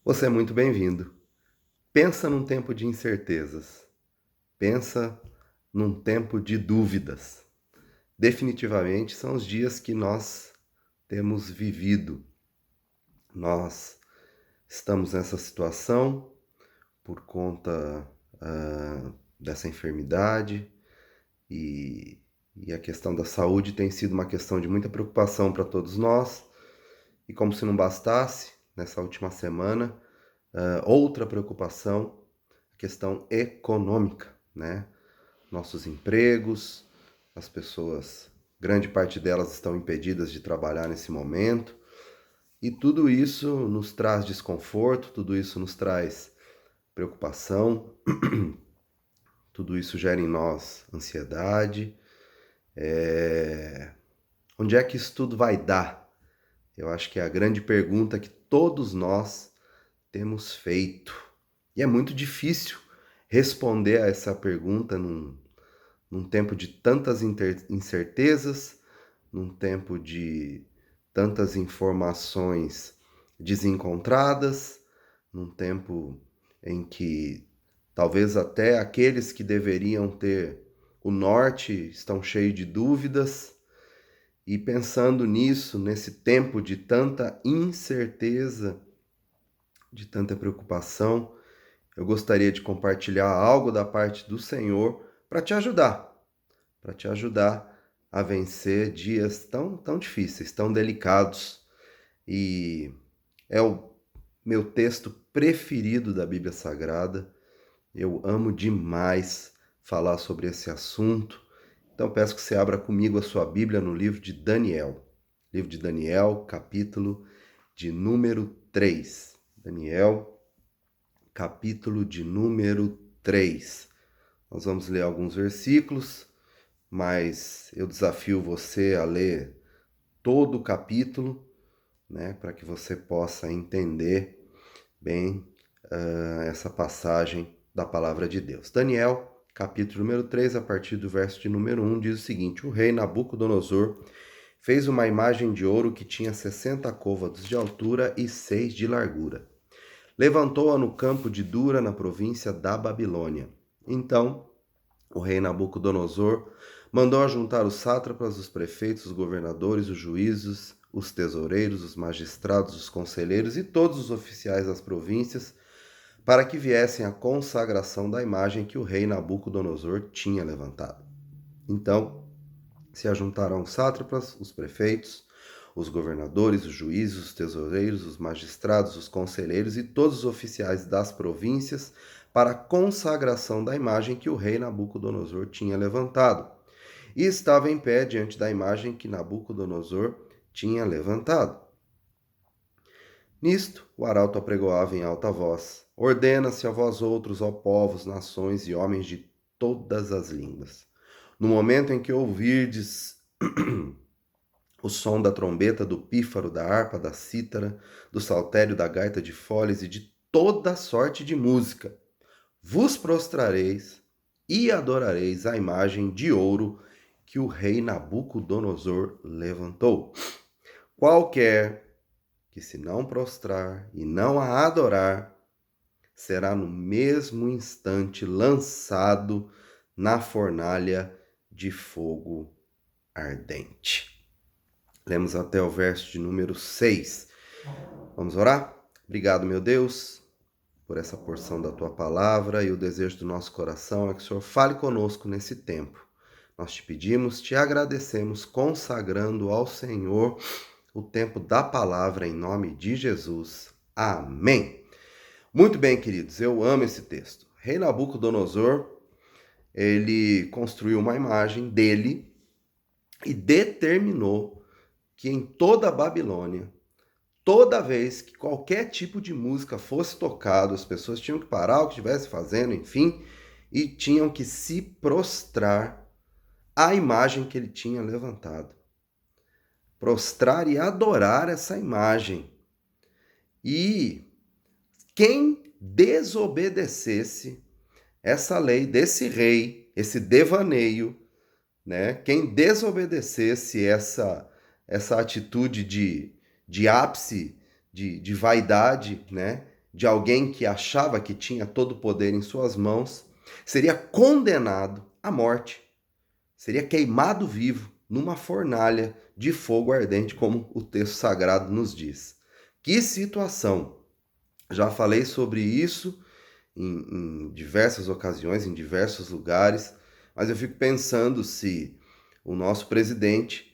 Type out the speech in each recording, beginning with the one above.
Você é muito bem-vindo. Pensa num tempo de incertezas. Pensa num tempo de dúvidas. Definitivamente são os dias que nós temos vivido. Nós estamos nessa situação por conta dessa enfermidade e, e a questão da saúde tem sido uma questão de muita preocupação para todos nós. E como se não bastasse, nessa última semana, outra preocupação, a questão econômica, né? Nossos empregos, as pessoas, grande parte delas estão impedidas de trabalhar nesse momento, e tudo isso nos traz desconforto, tudo isso nos traz preocupação, tudo isso gera em nós ansiedade. Onde é que isso tudo vai dar? Eu acho que é a grande pergunta que todos nós temos feito. E é muito difícil responder a essa pergunta num tempo de tantas incertezas, num tempo de tantas informações desencontradas, num tempo em que talvez até aqueles que deveriam ter o norte estão cheios de dúvidas. E pensando nisso, nesse tempo de tanta incerteza, de tanta preocupação, eu gostaria de compartilhar algo da parte do Senhor para te ajudar a vencer dias tão difíceis, tão delicados. E é o meu texto preferido da Bíblia Sagrada. Eu amo demais falar sobre esse assunto. Então peço que você abra comigo a sua Bíblia no livro de Daniel. Livro de Daniel, capítulo de número 3. Daniel, capítulo de número 3. Nós vamos ler alguns versículos, mas eu desafio você a ler todo o capítulo, né, para que você possa entender bem essa passagem da palavra de Deus. Daniel, capítulo número 3, a partir do verso de número 1, diz o seguinte: O rei Nabucodonosor fez uma imagem de ouro que tinha 60 côvados de altura e 6 de largura. Levantou-a no campo de Dura, na província da Babilônia. Então, o rei Nabucodonosor mandou ajuntar os sátrapas, os prefeitos, os governadores, os juízes, os tesoureiros, os magistrados, os conselheiros e todos os oficiais das províncias, para que viessem à consagração da imagem que o rei Nabucodonosor tinha levantado. Então, se ajuntaram os sátrapas, os prefeitos, os governadores, os juízes, os tesoureiros, os magistrados, os conselheiros e todos os oficiais das províncias para a consagração da imagem que o rei Nabucodonosor tinha levantado. E estava em pé diante da imagem que Nabucodonosor tinha levantado. Nisto, o arauto apregoava em alta voz: Ordena-se a vós outros, ó povos, nações e homens de todas as línguas. No momento em que ouvirdes o som da trombeta, do pífaro, da harpa, da cítara, do saltério, da gaita de foles e de toda sorte de música, vos prostrareis e adorareis a imagem de ouro que o rei Nabucodonosor levantou. Qualquer que se não prostrar e não a adorar, será no mesmo instante lançado na fornalha de fogo ardente. Lemos até o verso de número 6. Vamos orar? Obrigado, meu Deus, por essa porção da Tua palavra, e o desejo do nosso coração é que o Senhor fale conosco nesse tempo. Nós te pedimos, te agradecemos, consagrando ao Senhor o tempo da palavra em nome de Jesus. Amém. Muito bem, queridos, eu amo esse texto. Rei Nabucodonosor, ele construiu uma imagem dele e determinou que em toda a Babilônia, toda vez que qualquer tipo de música fosse tocado, as pessoas tinham que parar o que estivesse fazendo, enfim, e tinham que se prostrar à imagem que ele tinha levantado. Prostrar e adorar essa imagem. E quem desobedecesse essa lei desse rei, esse devaneio, né? Quem desobedecesse essa atitude de ápice, de vaidade, né? de alguém que achava que tinha todo o poder em suas mãos, seria condenado à morte, seria queimado vivo numa fornalha de fogo ardente, como o texto sagrado nos diz. Que situação! Já falei sobre isso em diversas ocasiões, em diversos lugares, mas eu fico pensando se o nosso presidente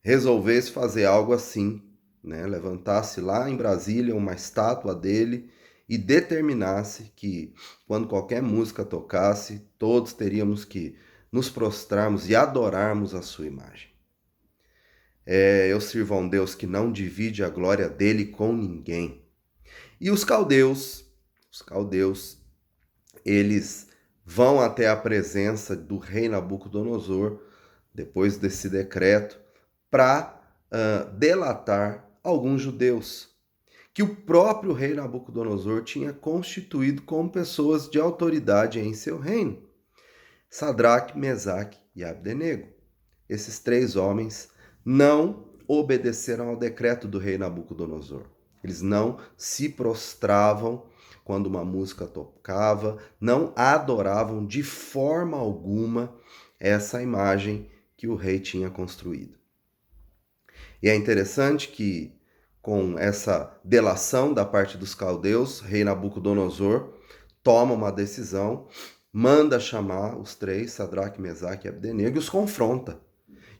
resolvesse fazer algo assim, né? Levantasse lá em Brasília uma estátua dele e determinasse que, quando qualquer música tocasse, todos teríamos que nos prostrarmos e adorarmos a sua imagem. Eu sirvo a um Deus que não divide a glória dele com ninguém. E os caldeus, eles vão até a presença do rei Nabucodonosor, depois desse decreto, para delatar alguns judeus, que o próprio rei Nabucodonosor tinha constituído como pessoas de autoridade em seu reino. Sadraque, Mesaque e Abdenego. Esses 3 homens não obedeceram ao decreto do rei Nabucodonosor. Eles não se prostravam quando uma música tocava, não adoravam de forma alguma essa imagem que o rei tinha construído. E é interessante que, com essa delação da parte dos caldeus, rei Nabucodonosor toma uma decisão, manda chamar os 3, Sadraque, Mesaque e Abdenego, e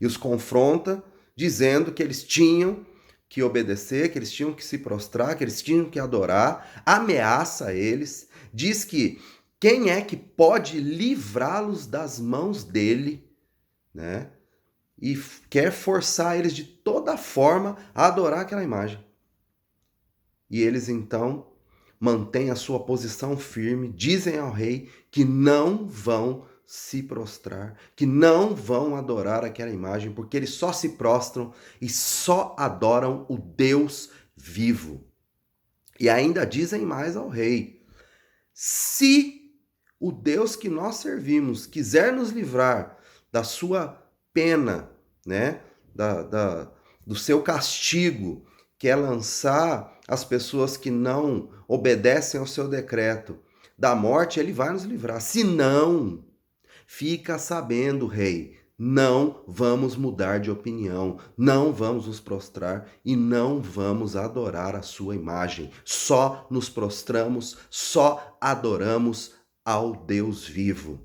os confronta. Dizendo que eles tinham que obedecer, que eles tinham que se prostrar, que eles tinham que adorar, ameaça eles, diz que quem é que pode livrá-los das mãos dele, né? E quer forçar eles de toda forma a adorar aquela imagem. E eles então mantêm a sua posição firme, dizem ao rei que não vão se prostrar, que não vão adorar aquela imagem, porque eles só se prostram e só adoram o Deus vivo. E ainda dizem mais ao rei: se o Deus que nós servimos quiser nos livrar da sua pena, né, do seu castigo, que é lançar as pessoas que não obedecem ao seu decreto da morte, ele vai nos livrar. Se não, fica sabendo, rei, não vamos mudar de opinião, não vamos nos prostrar e não vamos adorar a sua imagem. Só nos prostramos, só adoramos ao Deus vivo.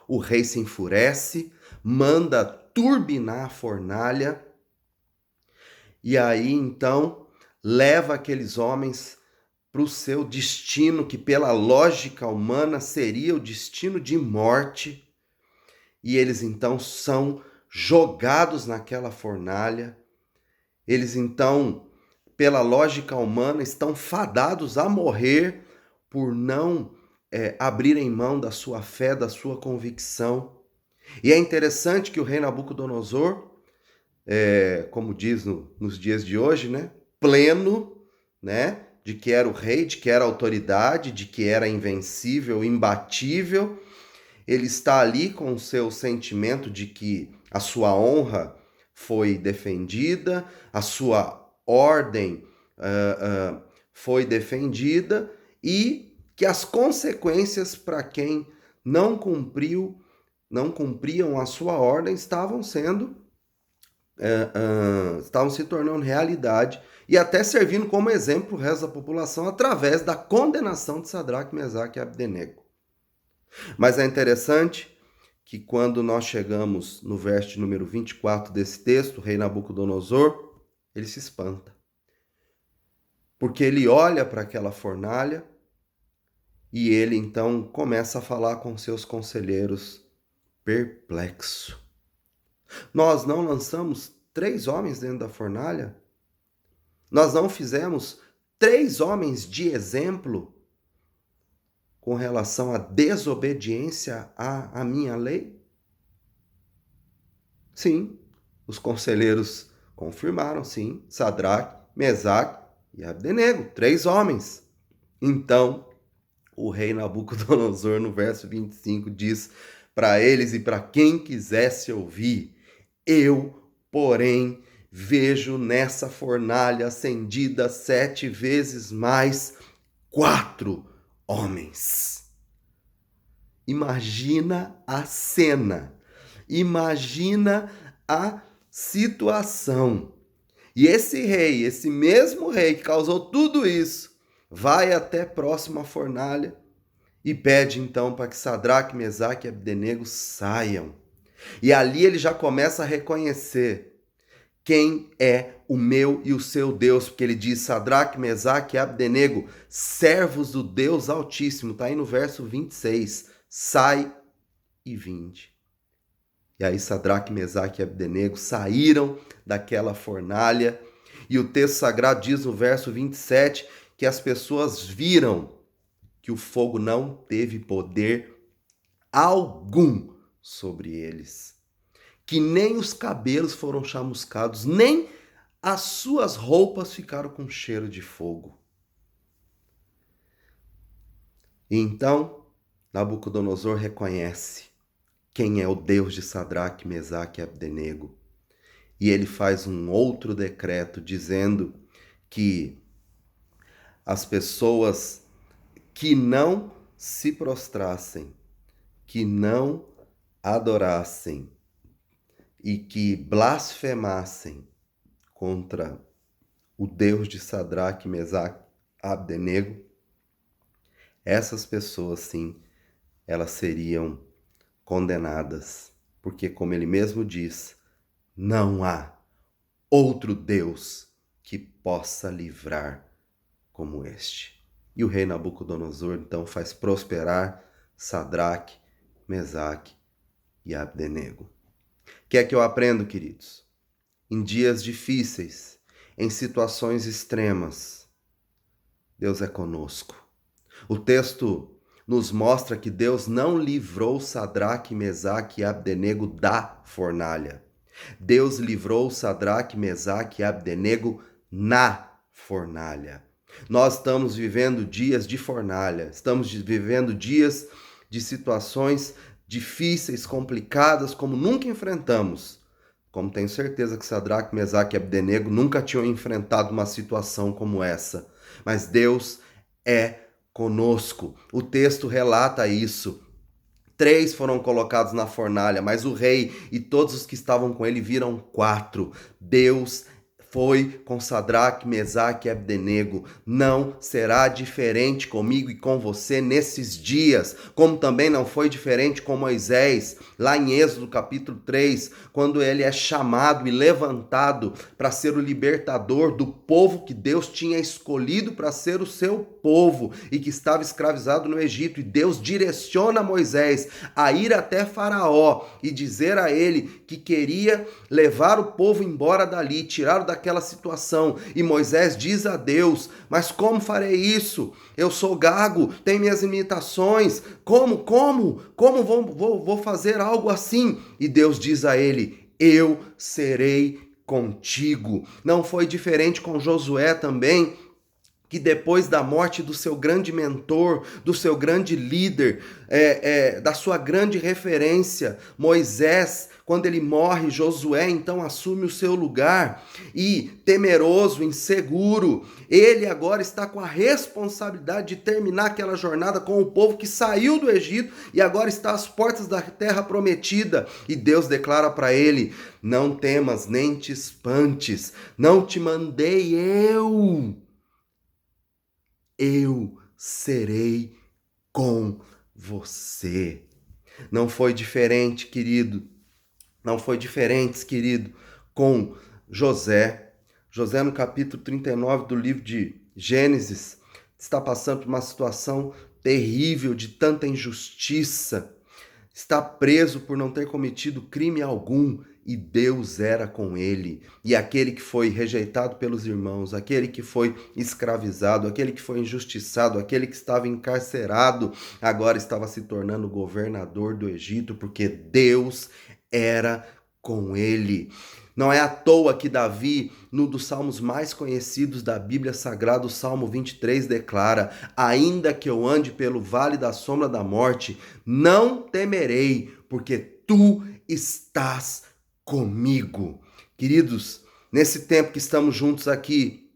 O rei se enfurece, manda turbinar a fornalha e aí então leva aqueles homens para o seu destino, que pela lógica humana seria o destino de morte. E eles então são jogados naquela fornalha. Eles então, pela lógica humana, estão fadados a morrer por não abrirem mão da sua fé, da sua convicção. E é interessante que o rei Nabucodonosor, como diz nos dias de hoje, né, pleno, né, de que era o rei, de que era a autoridade, de que era invencível, imbatível, ele está ali com o seu sentimento de que a sua honra foi defendida, a sua ordem foi defendida e que as consequências para quem não cumpriam a sua ordem estavam se tornando realidade e até servindo como exemplo para o resto da população através da condenação de Sadraque, Mesaque e Abdenego. Mas é interessante que quando nós chegamos no verso número 24 desse texto, o rei Nabucodonosor, ele se espanta. Porque ele olha para aquela fornalha e ele então começa a falar com seus conselheiros perplexo. Nós não lançamos 3 homens dentro da fornalha? Nós não fizemos 3 homens de exemplo com relação à desobediência à minha lei? Sim, os conselheiros confirmaram, sim, Sadraque, Mesaque e Abdenego, 3 homens. Então, o rei Nabucodonosor, no verso 25, diz para eles e para quem quisesse ouvir: eu, porém, vejo nessa fornalha acendida 7 vezes mais 4 homens. Imagina a cena, imagina a situação. E esse rei, esse mesmo rei que causou tudo isso, vai até próximo à fornalha e pede então para que Sadraque, Mesaque e Abdenego saiam. E ali ele já começa a reconhecer quem é o meu e o seu Deus, porque ele diz: Sadraque, Mesaque e Abdenego, servos do Deus Altíssimo. Está aí no verso 26. Sai e vinde. E aí Sadraque, Mesaque e Abdenego saíram daquela fornalha. E o texto sagrado diz no verso 27 que as pessoas viram que o fogo não teve poder algum sobre eles, que nem os cabelos foram chamuscados, nem as suas roupas ficaram com cheiro de fogo. E então Nabucodonosor reconhece quem é o Deus de Sadraque, Mesaque e Abdenego. E ele faz um outro decreto dizendo que as pessoas que não se prostrassem, que não adorassem e que blasfemassem contra o Deus de Sadraque, Mesaque e Abdenego, essas pessoas, sim, elas seriam condenadas, porque, como ele mesmo diz, não há outro Deus que possa livrar como este. E o rei Nabucodonosor, então, faz prosperar Sadraque, Mesaque e Abdenego. O que é que eu aprendo, queridos? Em dias difíceis, em situações extremas, Deus é conosco. O texto nos mostra que Deus não livrou Sadraque, Mesaque e Abdenego da fornalha. Deus livrou Sadraque, Mesaque e Abdenego na fornalha. Nós estamos vivendo dias de fornalha, estamos vivendo dias de situações difíceis, complicadas, como nunca enfrentamos. Como tenho certeza que Sadraque, Mesaque e Abdenego nunca tinham enfrentado uma situação como essa. Mas Deus é conosco. O texto relata isso. 3 foram colocados na fornalha, mas o rei e todos os que estavam com ele viram 4. Deus foi com Sadraque, Mesaque e Abdenego. Não será diferente comigo e com você nesses dias, como também não foi diferente com Moisés, lá em Êxodo capítulo 3, quando ele é chamado e levantado para ser o libertador do povo que Deus tinha escolhido para ser o seu povo e que estava escravizado no Egito. E Deus direciona Moisés a ir até Faraó e dizer a ele que queria levar o povo embora dali, tirá-lo daquela situação. E Moisés diz a Deus: mas como farei isso? Eu sou gago, tenho minhas limitações. Como vou fazer algo assim? E Deus diz a ele: eu serei contigo. Não foi diferente com Josué também, que depois da morte do seu grande mentor, do seu grande líder, da sua grande referência, Moisés, quando ele morre, Josué então assume o seu lugar e, temeroso, inseguro, ele agora está com a responsabilidade de terminar aquela jornada com o povo que saiu do Egito e agora está às portas da terra prometida. E Deus declara para ele: não temas nem te espantes, não te mandei eu serei com você. Não foi diferente, querido. Não foi diferente, querido, com José. José, no capítulo 39 do livro de Gênesis, está passando por uma situação terrível de tanta injustiça. Está preso por não ter cometido crime algum. E Deus era com ele. E aquele que foi rejeitado pelos irmãos, aquele que foi escravizado, aquele que foi injustiçado, aquele que estava encarcerado, agora estava se tornando governador do Egito, porque Deus era com ele. Não é à toa que Davi, num dos salmos mais conhecidos da Bíblia Sagrada, o Salmo 23, declara: ainda que eu ande pelo vale da sombra da morte, não temerei, porque tu estás comigo. Queridos, Nesse tempo que estamos juntos aqui,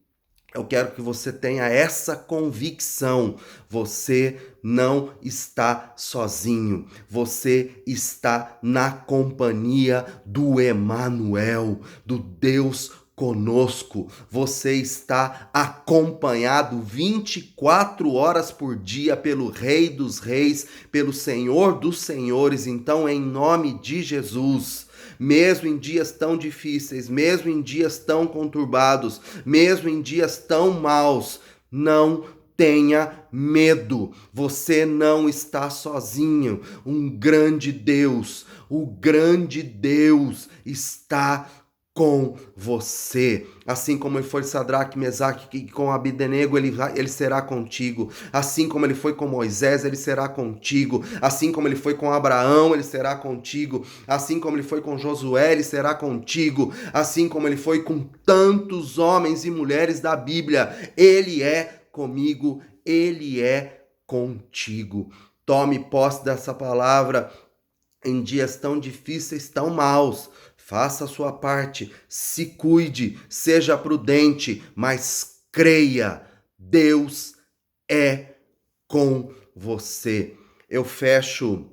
eu quero que você tenha essa convicção. Você não está sozinho. Você está na companhia do Emanuel, do Deus conosco. Você está acompanhado 24 horas por dia pelo Rei dos Reis, pelo Senhor dos Senhores. Então, em nome de Jesus, mesmo em dias tão difíceis, mesmo em dias tão conturbados, mesmo em dias tão maus, não tenha medo, você não está sozinho. Um grande Deus, o grande Deus está com você. Assim como ele foi Sadraque, Mesaque e com Abdenego, ele será contigo. Assim como ele foi com Moisés, ele será contigo. Assim como ele foi com Abraão, ele será contigo. Assim como ele foi com Josué, ele será contigo. Assim como ele foi com tantos homens e mulheres da Bíblia, ele é comigo, ele é contigo. Tome posse dessa palavra em dias tão difíceis, tão maus. Faça a sua parte, se cuide, seja prudente, mas creia, Deus é com você. Eu fecho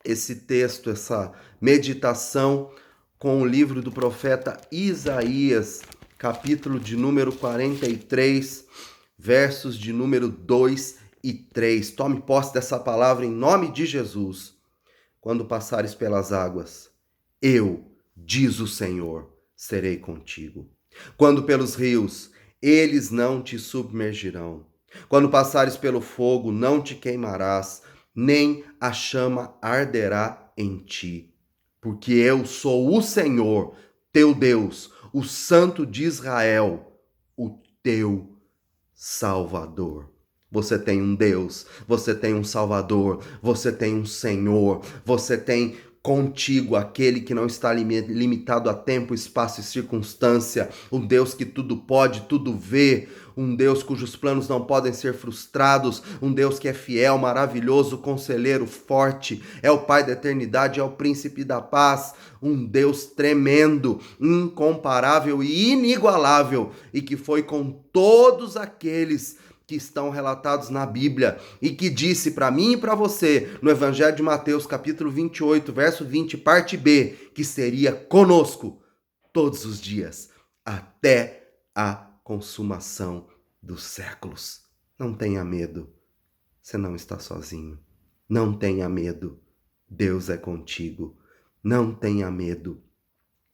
esse texto, essa meditação, com o livro do profeta Isaías, capítulo de número 43, versos de número 2 e 3. Tome posse dessa palavra em nome de Jesus. Quando passares pelas águas, eu, diz o Senhor, serei contigo. Quando pelos rios, eles não te submergirão. Quando passares pelo fogo, não te queimarás, nem a chama arderá em ti. Porque eu sou o Senhor, teu Deus, o Santo de Israel, o teu Salvador. Você tem um Deus, você tem um Salvador, você tem um Senhor, você tem contigo aquele que não está limitado a tempo, espaço e circunstância, um Deus que tudo pode, tudo vê, um Deus cujos planos não podem ser frustrados, um Deus que é fiel, maravilhoso, conselheiro, forte, é o Pai da eternidade, é o Príncipe da paz, um Deus tremendo, incomparável e inigualável, e que foi com todos aqueles que estão relatados na Bíblia e que disse para mim e para você no Evangelho de Mateus, capítulo 28, verso 20, parte B, que seria conosco todos os dias até a consumação dos séculos. Não tenha medo, você não está sozinho. Não tenha medo, Deus é contigo. Não tenha medo.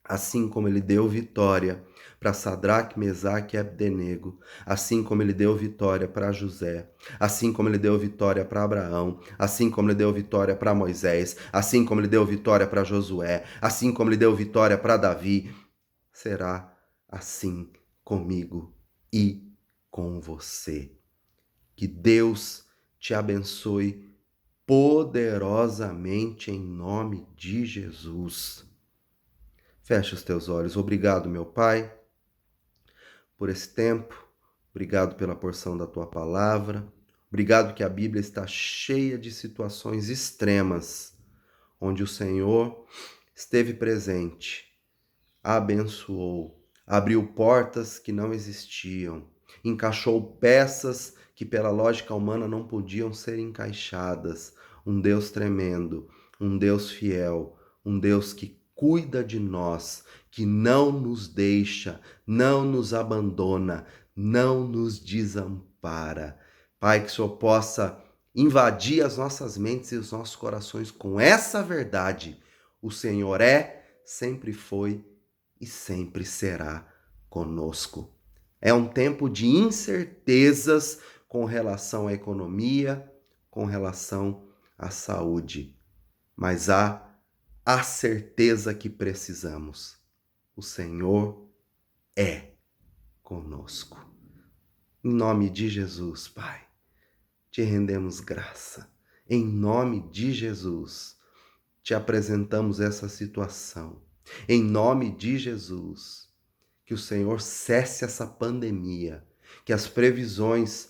Assim como ele deu vitória para Sadraque, Mesaque e Abdenego, assim como ele deu vitória para José, assim como ele deu vitória para Abraão, assim como ele deu vitória para Moisés, assim como ele deu vitória para Josué, assim como ele deu vitória para Davi, será assim comigo e com você. Que Deus te abençoe poderosamente em nome de Jesus. Feche os teus olhos. Obrigado, meu Pai, por esse tempo. Obrigado pela porção da tua palavra. Obrigado que a Bíblia está cheia de situações extremas, onde o Senhor esteve presente, abençoou, abriu portas que não existiam, encaixou peças que pela lógica humana não podiam ser encaixadas. Um Deus tremendo, um Deus fiel, um Deus que cuida de nós, que não nos deixa, não nos abandona, não nos desampara. Pai, que o Senhor possa invadir as nossas mentes e os nossos corações com essa verdade. O Senhor é, sempre foi e sempre será conosco. É um tempo de incertezas com relação à economia, com relação à saúde, mas há a certeza que precisamos. O Senhor é conosco. Em nome de Jesus, Pai, te rendemos graça. Em nome de Jesus, te apresentamos essa situação. Em nome de Jesus, que o Senhor cesse essa pandemia, que as previsões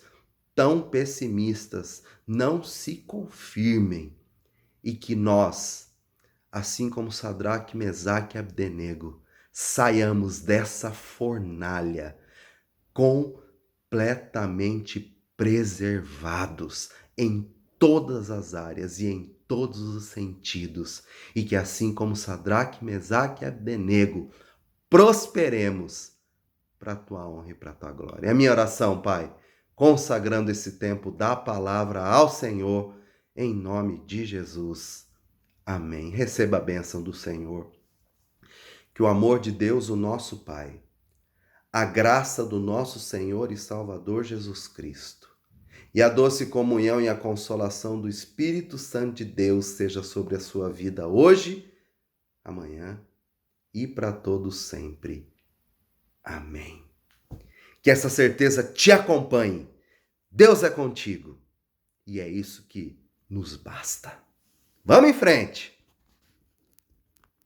tão pessimistas não se confirmem e que nós, assim como Sadraque, Mesaque e Abdenego, saiamos dessa fornalha completamente preservados em todas as áreas e em todos os sentidos, e que assim como Sadraque, Mesaque e Abdenego, prosperemos para a tua honra e para a tua glória. É a minha oração, Pai, consagrando esse tempo da palavra ao Senhor, em nome de Jesus. Amém. Receba a bênção do Senhor. Que o amor de Deus, o nosso Pai, a graça do nosso Senhor e Salvador Jesus Cristo, e a doce comunhão e a consolação do Espírito Santo de Deus seja sobre a sua vida hoje, amanhã e para todos sempre. Amém. Que essa certeza te acompanhe. Deus é contigo. E é isso que nos basta. Vamos em frente!